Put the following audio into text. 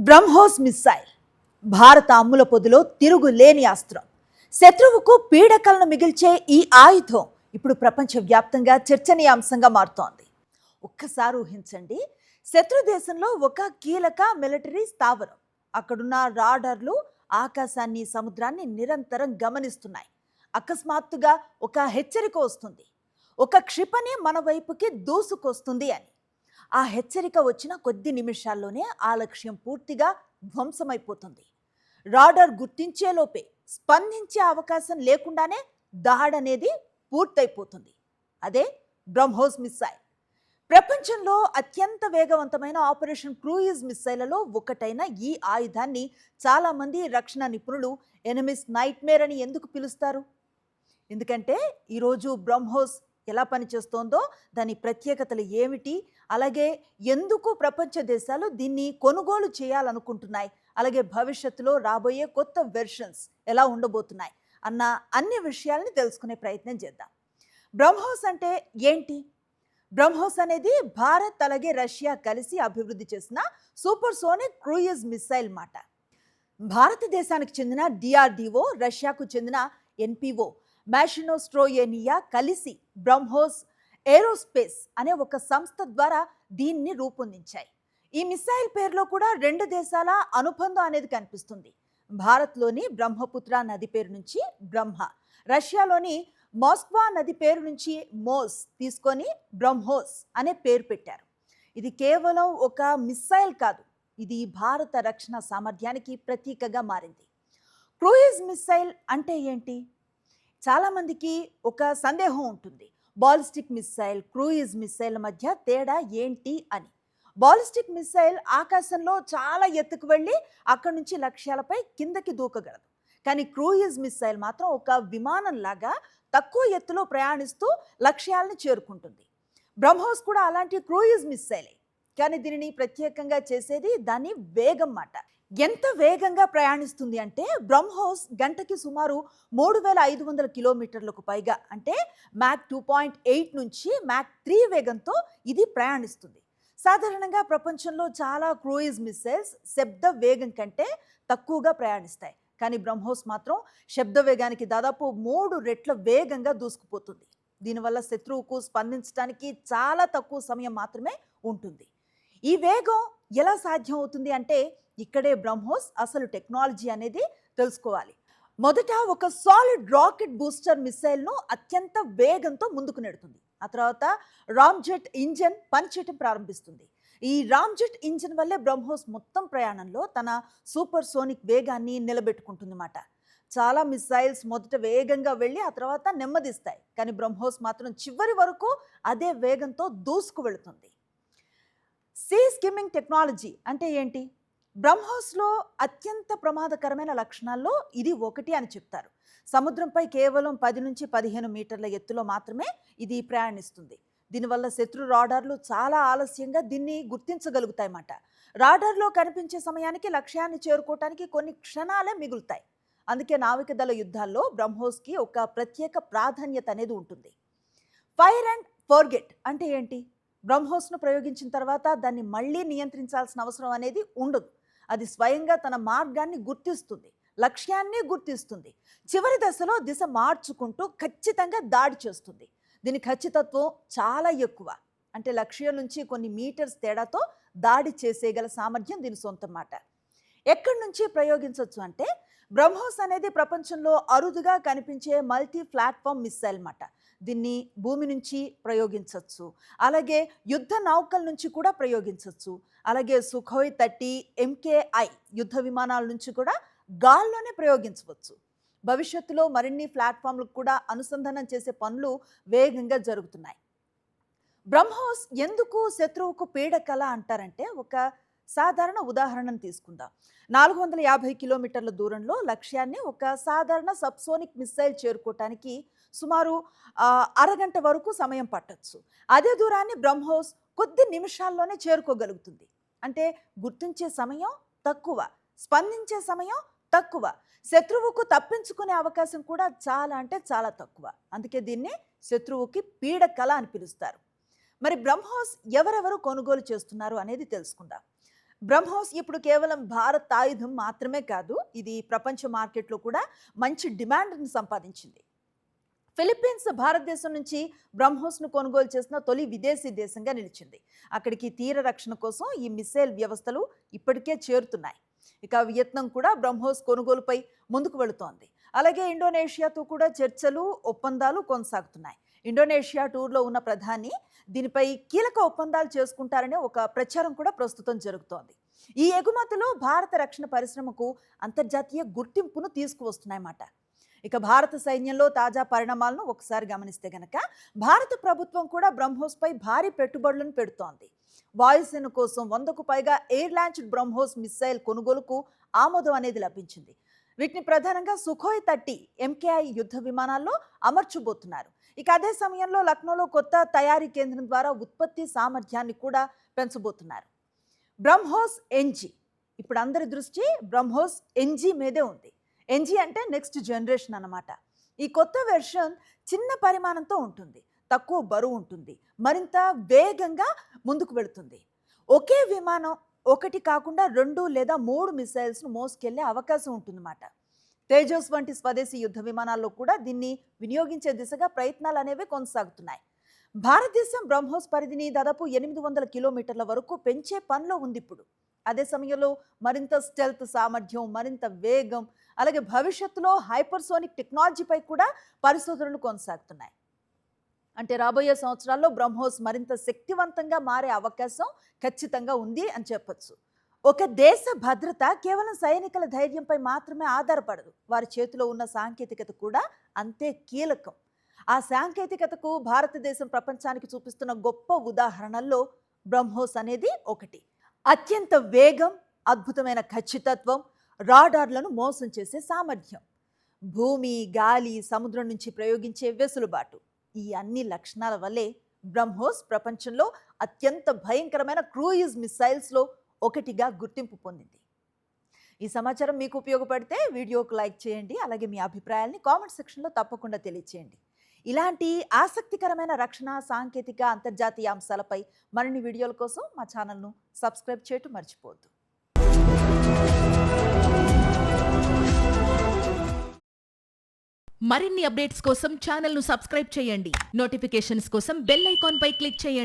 BrahMos missile భారత అమ్ముల పొదిలో తిరుగులేని అస్త్రం. శత్రువుకు పీడకలను మిగిల్చే ఈ ఆయుధం ఇప్పుడు ప్రపంచవ్యాప్తంగా చర్చనీయాంశంగా మారుతోంది. ఒక్కసారి ఊహించండి, శత్రు దేశంలో ఒక కీలక మిలిటరీ స్థావరం, అక్కడున్న రాడార్లు ఆకాశాన్ని సముద్రాన్ని నిరంతరం గమనిస్తున్నాయి. అకస్మాత్తుగా ఒక హెచ్చరిక వస్తుంది, ఒక క్షిపణి మన వైపుకి దూసుకొస్తుంది అని. ఆ హెచ్చరిక వచ్చిన కొద్ది నిమిషాల్లోనే ఆ లక్ష్యం పూర్తిగా ధ్వంసమైపోతుంది. రాడార్ గుర్తించేలోపే స్పందించే అవకాశం లేకుండానే దాడనేది పూర్తయిపోతుంది. అదే బ్రహ్మోస్ మిస్సైల్. ప్రపంచంలో అత్యంత వేగవంతమైన ఆపరేషన్ క్రూయిజ్ మిస్సైళ్లలో ఒకటైన ఈ ఆయుధాన్ని చాలామంది రక్షణ నిపుణులు ఎనిమిస్ నైట్మేర్ అని ఎందుకు పిలుస్తారు? ఎందుకంటే ఈరోజు బ్రహ్మోస్ ఎలా పనిచేస్తోందో, దాని ప్రత్యేకతలు ఏమిటి, అలాగే ఎందుకు ప్రపంచ దేశాలు దీన్ని కొనుగోలు చేయాలనుకుంటున్నాయి, అలాగే భవిష్యత్తులో రాబోయే కొత్త వెర్షన్స్ ఎలా ఉండబోతున్నాయి అన్న అన్ని విషయాల్ని తెలుసుకునే ప్రయత్నం చేద్దాం. బ్రహ్మోస్ అంటే ఏంటి? బ్రహ్మోస్ అనేది భారత్ అలాగే రష్యా కలిసి అభివృద్ధి చేసిన సూపర్ సోనిక్ క్రూయిజ్ మిస్సైల్ మాట. భారతదేశానికి చెందిన డిఆర్డిఓ, రష్యాకు చెందిన ఎన్పిఓ మ్యాషినోస్ట్రోయేనియా కలిసి బ్రహ్మోస్ ఏరోస్పేస్ అనే ఒక సంస్థ ద్వారా దీన్ని రూపొందించాయి. ఈ మిసైల్ పేరులో కూడా రెండు దేశాల అనుబంధం అనేది కనిపిస్తుంది. భారత్లోని బ్రహ్మపుత్ర నది పేరు నుంచి బ్రహ్మ, రష్యాలోని మాస్క్వా నది పేరు నుంచి మోస్ తీసుకొని బ్రహ్మోస్ అనే పేరు పెట్టారు. ఇది కేవలం ఒక మిసైల్ కాదు, ఇది భారత రక్షణ సామర్థ్యానికి ప్రతీకగా మారింది. క్రూయిజ్ మిసైల్ అంటే ఏంటి? చాలామందికి ఒక సందేహం ఉంటుంది, బాలిస్టిక్ మిసైల్ క్రూయిజ్ మిసైల్ మధ్య తేడా ఏంటి అని. బాలిస్టిక్ మిసైల్ ఆకాశంలో చాలా ఎత్తుకు వెళ్ళి అక్కడి నుంచి లక్ష్యాలపై కిందకి దూకగలదు. కానీ క్రూయిజ్ మిసైల్ మాత్రం ఒక విమానంలాగా తక్కువ ఎత్తులో ప్రయాణిస్తూ లక్ష్యాలను చేరుకుంటుంది. బ్రహ్మోస్ కూడా అలాంటి క్రూయిజ్ మిసైలే, కానీ దీనిని ప్రత్యేకంగా చేసేది దాని వేగం మాట. ఎంత వేగంగా ప్రయాణిస్తుంది అంటే బ్రహ్మోస్ గంటకి సుమారు 3500 కిలోమీటర్లకు పైగా, అంటే మ్యాక్ 2.8 నుంచి మ్యాక్ 3 వేగంతో ఇది ప్రయాణిస్తుంది. సాధారణంగా ప్రపంచంలో చాలా క్రూయిజ్ మిసైల్స్ శబ్ద వేగం కంటే తక్కువగా ప్రయాణిస్తాయి, కానీ బ్రహ్మోస్ మాత్రం శబ్ద వేగానికి దాదాపు 3 రెట్ల వేగంగా దూసుకుపోతుంది. దీనివల్ల శత్రువుకు స్పందించడానికి చాలా తక్కువ సమయం మాత్రమే ఉంటుంది. ఈ వేగం ఎలా సాధ్యం అవుతుంది అంటే ఇక్కడే బ్రహ్మోస్ అసలు టెక్నాలజీ అనేది తెలుసుకోవాలి. మొదట ఒక సాలిడ్ రాకెట్ బూస్టర్ మిసైల్ను అత్యంత వేగంతో ముందుకు నెడుతుంది. ఆ తర్వాత రామ్జెట్ ఇంజన్ పనిచేయటం ప్రారంభిస్తుంది. ఈ రామ్జెట్ ఇంజన్ వల్లే బ్రహ్మోస్ మొత్తం ప్రయాణంలో తన సూపర్ సోనిక్ వేగాన్ని నిలబెట్టుకుంటుందన్నమాట. చాలా మిసైల్స్ మొదట వేగంగా వెళ్ళి ఆ తర్వాత నెమ్మదిస్తాయి, కానీ బ్రహ్మోస్ మాత్రం చివరి వరకు అదే వేగంతో దూసుకు వెళుతుంది. సీ స్కిమ్మింగ్ టెక్నాలజీ అంటే ఏంటి? బ్రహ్మోస్లో అత్యంత ప్రమాదకరమైన లక్షణాల్లో ఇది ఒకటి అని చెప్తారు. సముద్రంపై కేవలం 10 నుంచి 15 మీటర్ల ఎత్తులో మాత్రమే ఇది ప్రయాణిస్తుంది. దీనివల్ల శత్రు రాడార్లు చాలా ఆలస్యంగా దీన్ని గుర్తించగలుగుతాయన్నమాట. రాడార్లో కనిపించే సమయానికి లక్ష్యాన్ని చేరుకోవటానికి కొన్ని క్షణాలే మిగులుతాయి. అందుకే నావికదళ యుద్ధాల్లో బ్రహ్మోస్కి ఒక ప్రత్యేక ప్రాధాన్యత అనేది ఉంటుంది. ఫైర్ అండ్ ఫోర్గెట్ అంటే ఏంటి? బ్రహ్మోస్ను ప్రయోగించిన తర్వాత దాన్ని మళ్ళీ నియంత్రించాల్సిన అవసరం అనేది ఉండదు. అది స్వయంగా తన మార్గాన్ని గుర్తిస్తుంది, లక్ష్యాన్ని గుర్తిస్తుంది. చివరి దశలో దిశ మార్చుకుంటూ ఖచ్చితంగా దాడి చేస్తుంది. దీని ఖచ్చితత్వం చాలా ఎక్కువ, అంటే లక్ష్యం నుంచి కొన్ని మీటర్స్ తేడాతో దాడి చేసేయగల సామర్థ్యం దీని సొంతం మాట. ఎక్కడి నుంచి ప్రయోగించవచ్చు అంటే బ్రహ్మోస్ అనేది ప్రపంచంలో అరుదుగా కనిపించే మల్టీ ప్లాట్ఫామ్ మిసైల్ మాట. దీన్ని భూమి నుంచి ప్రయోగించవచ్చు, అలాగే యుద్ధ నౌకల నుంచి కూడా ప్రయోగించవచ్చు, అలాగే సుఖోయ్ 30 MKI యుద్ధ విమానాల నుంచి కూడా గాల్లోనే ప్రయోగించవచ్చు. భవిష్యత్తులో మరిన్ని ప్లాట్ఫామ్లకు కూడా అనుసంధానం చేసే పనులు వేగంగా జరుగుతున్నాయి. బ్రహ్మోస్ ఎందుకు శత్రువుకు పీడకల అంటారంటే ఒక సాధారణ ఉదాహరణను తీసుకుందాం. 450 కిలోమీటర్ల దూరంలో లక్ష్యాన్ని ఒక సాధారణ సబ్సోనిక్ మిసైల్ చేరుకోవటానికి సుమారు అరగంట వరకు సమయం పట్టొచ్చు. అదే దూరాన్ని బ్రహ్మోస్ కొద్ది నిమిషాల్లోనే చేరుకోగలుగుతుంది. అంటే గుర్తించే సమయం తక్కువ, స్పందించే సమయం తక్కువ, శత్రువుకు తప్పించుకునే అవకాశం కూడా చాలా అంటే చాలా తక్కువ. అందుకే దీన్ని శత్రువుకి పీడకల అని పిలుస్తారు. మరి బ్రహ్మోస్ ఎవరెవరు కొనుగోలు చేస్తున్నారు అనేది తెలుసుకుందాం. బ్రహ్మోస్ ఇప్పుడు కేవలం భారత్ ఆయుధం మాత్రమే కాదు, ఇది ప్రపంచ మార్కెట్లో కూడా మంచి డిమాండ్ని సంపాదించింది. ఫిలిప్పీన్స్ భారతదేశం నుంచి బ్రహ్మోస్ను కొనుగోలు చేసిన తొలి విదేశీ దేశంగా నిలిచింది. అక్కడికి తీర రక్షణ కోసం ఈ మిసైల్ వ్యవస్థలు ఇప్పటికే చేరుతున్నాయి. ఇక వియత్నాం కూడా బ్రహ్మోస్ కొనుగోలుపై ముందుకు వెళుతోంది. అలాగే ఇండోనేషియాతో కూడా చర్చలు, ఒప్పందాలు కొనసాగుతున్నాయి. ఇండోనేషియా టూర్లో ఉన్న ప్రధాని దీనిపై కీలక ఒప్పందాలు చేసుకుంటారనే ఒక ప్రచారం కూడా ప్రస్తుతం జరుగుతోంది. ఈ ఎగుమతులు భారత రక్షణ పరిశ్రమకు అంతర్జాతీయ గుర్తింపును తీసుకువస్తున్నాయన్నమాట. ఇక భారత సైన్యంలో తాజా పరిణామాలను ఒకసారి గమనిస్తే గనక భారత ప్రభుత్వం కూడా బ్రహ్మోస్పై భారీ పెట్టుబడులను పెడుతోంది. వాయుసేన కోసం 100కు పైగా ఎయిర్ లాంచ్డ్ బ్రహ్మోస్ మిసైల్ కొనుగోలుకు ఆమోదం అనేది లభించింది. వీటిని ప్రధానంగా సుఖోయ్ 30 MKI యుద్ధ విమానాల్లో అమర్చబోతున్నారు. ఇక అదే సమయంలో లక్నోలో కొత్త తయారీ కేంద్రం ద్వారా ఉత్పత్తి సామర్థ్యాన్ని కూడా పెంచబోతున్నారు. బ్రహ్మోస్ NG, ఇప్పుడు అందరి దృష్టి బ్రహ్మోస్ NG మీదే ఉంది. NG అంటే నెక్స్ట్ జనరేషన్ అన్నమాట. ఈ కొత్త వెర్షన్ చిన్న పరిమాణంతో ఉంటుంది, తక్కువ బరువు ఉంటుంది, మరింత వేగంగా ముందుకు వెళుతుంది. ఒకే విమానం ఒకటి కాకుండా 2 లేదా 3 మిసైల్స్ను మోసుకెళ్లే అవకాశం ఉంటుందన్నమాట. తేజస్ వంటి స్వదేశీ యుద్ధ విమానాల్లో కూడా దీన్ని వినియోగించే దిశగా ప్రయత్నాలు అనేవి కొనసాగుతున్నాయి. భారతదేశం బ్రహ్మోస్ పరిధిని దాదాపు 800 కిలోమీటర్ల వరకు పెంచే పనిలో ఉంది ఇప్పుడు. అదే సమయంలో మరింత స్టెల్త్ సామర్థ్యం, మరింత వేగం, అలాగే భవిష్యత్తులో హైపర్సోనిక్ టెక్నాలజీపై కూడా పరిశోధనలు కొనసాగుతున్నాయి. అంటే రాబోయే సంవత్సరాల్లో బ్రహ్మోస్ మరింత శక్తివంతంగా మారే అవకాశం ఖచ్చితంగా ఉంది అని చెప్పొచ్చు. ఒక దేశ భద్రత కేవలం సైనికుల ధైర్యంపై మాత్రమే ఆధారపడదు, వారి చేతిలో ఉన్న సాంకేతికత కూడా అంతే కీలకం. ఆ సాంకేతికతకు భారతదేశం ప్రపంచానికి చూపిస్తున్న గొప్ప ఉదాహరణల్లో బ్రహ్మోస్ అనేది ఒకటి. అత్యంత వేగం, అద్భుతమైన ఖచ్చితత్వం, రాడార్లను మోసం చేసే సామర్థ్యం, భూమి, గాలి, సముద్రం నుంచి ప్రయోగించే వెసులుబాటు, ఈ అన్ని లక్షణాల వల్లే బ్రహ్మోస్ ప్రపంచంలో అత్యంత భయంకరమైన క్రూయిజ్ మిసైల్స్లో ఒకటిగా గుర్తింపు పొందింది. ఈ సమాచారం మీకు ఉపయోగపడితే వీడియోకు లైక్ చేయండి. అలాగే మీ అభిప్రాయాల్ని కామెంట్ సెక్షన్లో తప్పకుండా తెలియచేయండి. ఇలాంటి ఆసక్తికరమైన రక్షణ, సాంకేతిక, అంతర్జాతీయ అంశాలపై మరిన్ని వీడియోల కోసం మా ఛానల్ను సబ్స్క్రైబ్ చేయటం మర్చిపోవద్దు. మరిన్ని అప్డేట్స్ కోసం ఛానల్ను సబ్స్క్రైబ్ చేయండి. నోటిఫికేషన్స్ కోసం బెల్ ఐకాన్ పై క్లిక్ చేయండి.